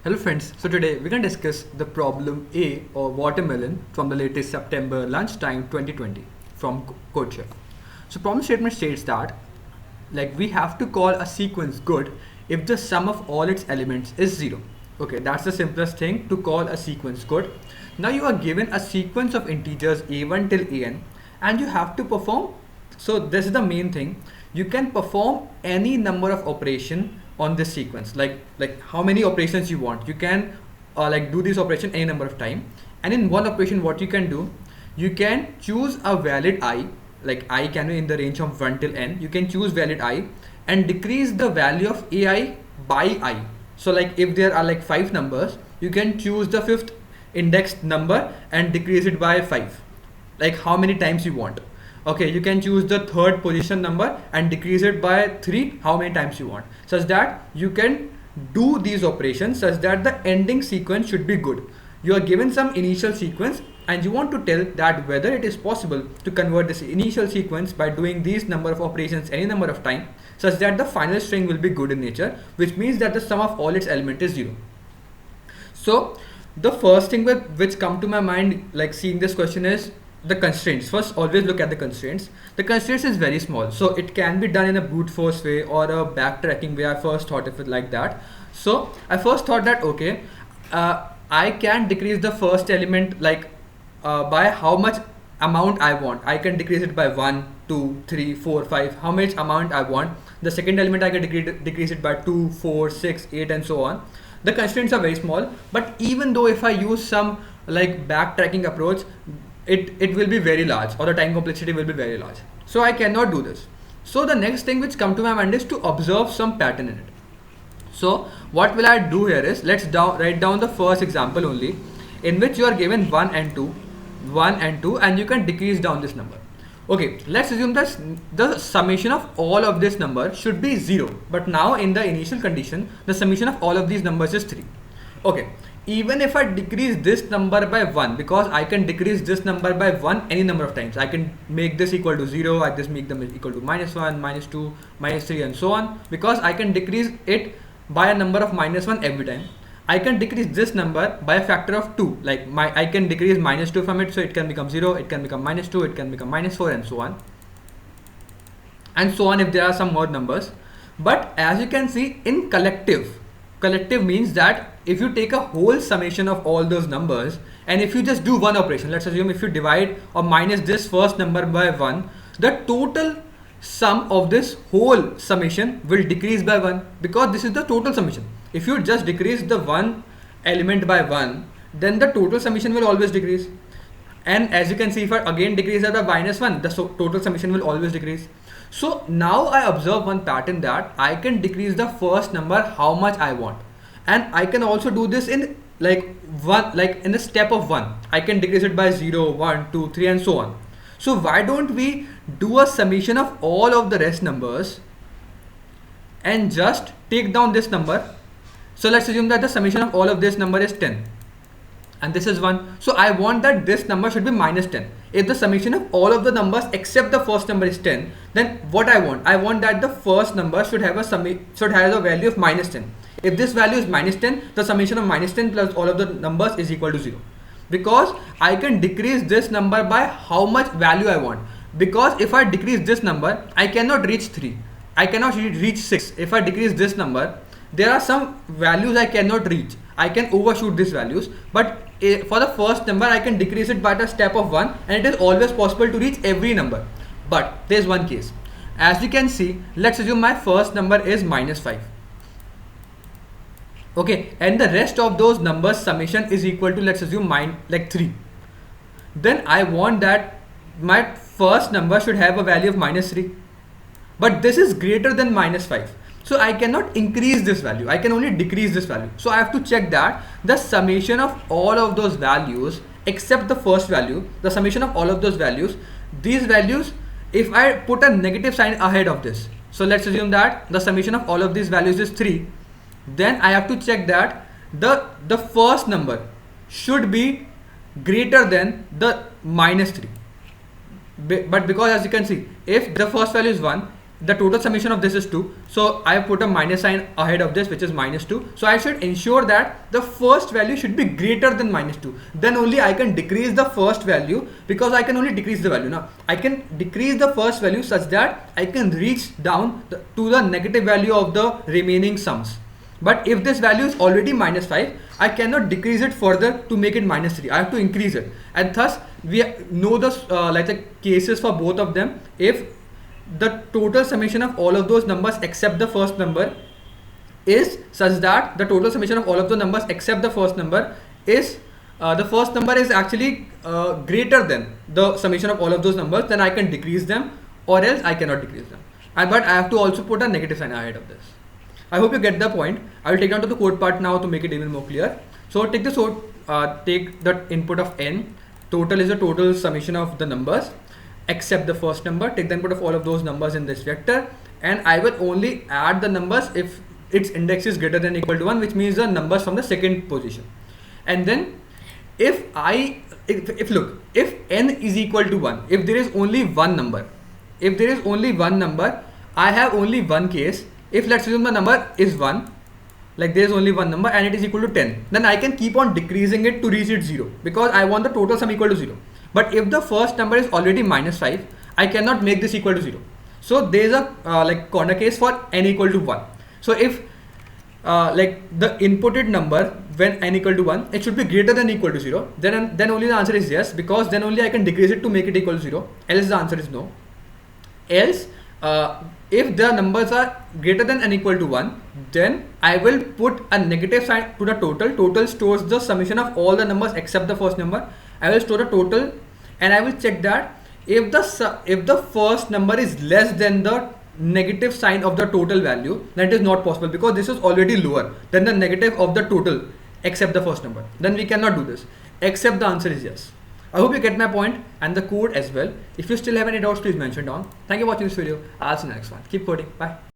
Hello friends, so today we're going to discuss the problem A or watermelon from the latest September Lunchtime 2020 from Codechef. So problem statement states that we have to call a sequence good if the sum of all its elements is 0. Okay, that's the simplest thing to call a sequence good. Now you are given a sequence of integers a1 till an and you have to perform, so this is the main thing, you can perform any number of operation on this sequence, like how many operations you want. You can do this operation any number of time, and in one operation what you can do, you can choose a valid I, like I can be in the range of 1 till n. You can choose valid I and decrease the value of ai by I. So like if there are like 5 numbers, you can choose the 5th indexed number and decrease it by 5, like how many times you want. Okay, you can choose the 3rd position number and decrease it by 3 how many times you want, such that you can do these operations such that the ending sequence should be good. You are given some initial sequence and you want to tell that whether it is possible to convert this initial sequence by doing these number of operations any number of time such that the final string will be good in nature, which means that the sum of all its element is 0. So the first thing which come to my mind like seeing this question is the constraints. First, always look at the constraints. The constraints is very small, so it can be done in a brute force way or a backtracking way. I first thought of it like that. So I first thought that okay, I can decrease the first element by how much amount I want. I can decrease it by 1, 2, 3, 4, 5, how much amount I want. The second element I can decrease it by 2, 4, 6, 8 and so on. The constraints are very small, but even though if I use some like backtracking approach, it will be very large, or the time complexity will be very large. So I cannot do this. So the next thing which come to my mind is to observe some pattern in it. So what will I do here is, let's write down the first example only, in which you are given 1 and 2, and you can decrease down this number. Okay, let's assume that the summation of all of this number should be 0, but now in the initial condition the summation of all of these numbers is 3. Okay, even if I decrease this number by 1, because I can decrease this number by 1 any number of times. I can make this equal to 0, I just make them equal to -1, -2, -3 and so on, because I can decrease it by a number of -1 every time. I can decrease this number by a factor of 2, like I can decrease -2 from it, so it can become 0, it can become -2, it can become -4 and so on. And so on if there are some more numbers. But as you can see in collective means that if you take a whole summation of all those numbers and if you just do one operation, let's assume if you divide or minus this first number by 1, the total sum of this whole summation will decrease by 1, because this is the total summation. If you just decrease the one element by 1, then the total summation will always decrease. And as you can see, if I again decrease that by -1, the total summation will always decrease. So now I observe one pattern that I can decrease the first number how much I want, and I can also do this in in a step of 1. I can decrease it by 0, 1, 2, 3 and so on. So why don't we do a summation of all of the rest numbers and just take down this number. So let's assume that the summation of all of this number is 10 and this is 1. So I want that this number should be -10. If the summation of all of the numbers except the first number is 10, then what I want that the first number should have a value of -10. If this value is -10, the summation of -10 plus all of the numbers is equal to 0, because I can decrease this number by how much value I want. Because if I decrease this number, I cannot reach 3, I cannot reach 6. If I decrease this number, there are some values I cannot reach. I can overshoot these values, but for the first number I can decrease it by a step of 1, and it is always possible to reach every number. But there is one case. As you can see, let's assume my first number is -5. Okay, and the rest of those numbers summation is equal to, let's assume 3. Then I want that my first number should have a value of -3, but this is greater than -5. So I cannot increase this value, I can only decrease this value. So I have to check that the summation of all of those values except the first value, the summation of all of those values, these values, if I put a negative sign ahead of this, so let's assume that the summation of all of these values is 3, then I have to check that the first number should be greater than the -3. But because as you can see, if the first value is 1, the total summation of this is 2, so I put a minus sign ahead of this, which is -2. So I should ensure that the first value should be greater than -2. Then only I can decrease the first value, because I can only decrease the value. Now I can decrease the first value such that I can reach down to the negative value of the remaining sums. But if this value is already -5, I cannot decrease it further to make it -3. I have to increase it, and thus we know the like the cases for both of them. If the total summation of all of those numbers except the first number is such that the total summation of all of the numbers except the first number is the first number is actually greater than the summation of all of those numbers, then I can decrease them, or else I cannot decrease them. But I have to also put a negative sign ahead of this. I hope you get the point. I will take down to the code part now to make it even more clear. So take take the input of n. Total is the total summation of the numbers except the first number. Take the input of all of those numbers in this vector, and I will only add the numbers if its index is greater than or equal to 1, which means the numbers from the second position. And then if n is equal to 1, if there is only one number, I have only one case. If let's assume the number is 1, like there is only one number and it is equal to 10, then I can keep on decreasing it to reach it 0, because I want the total sum equal to 0. But if the first number is already -5, I cannot make this equal to 0. So there is a like corner case for n equal to 1. So if like the inputted number when n equal to 1, it should be greater than or equal to 0, then only the answer is yes, because then only I can decrease it to make it equal to 0. Else the answer is no. Else if the numbers are greater than or equal to 1, then I will put a negative sign to the total. Total stores the summation of all the numbers except the first number. I will store the total, and I will check that if the first number is less than the negative sign of the total value, then it is not possible, because this is already lower than the negative of the total except the first number. Then we cannot do this, except the answer is yes. I hope you get my point and the code as well. If you still have any doubts, please mention down. Thank you for watching this video. I'll see you in the next one. Keep coding. Bye.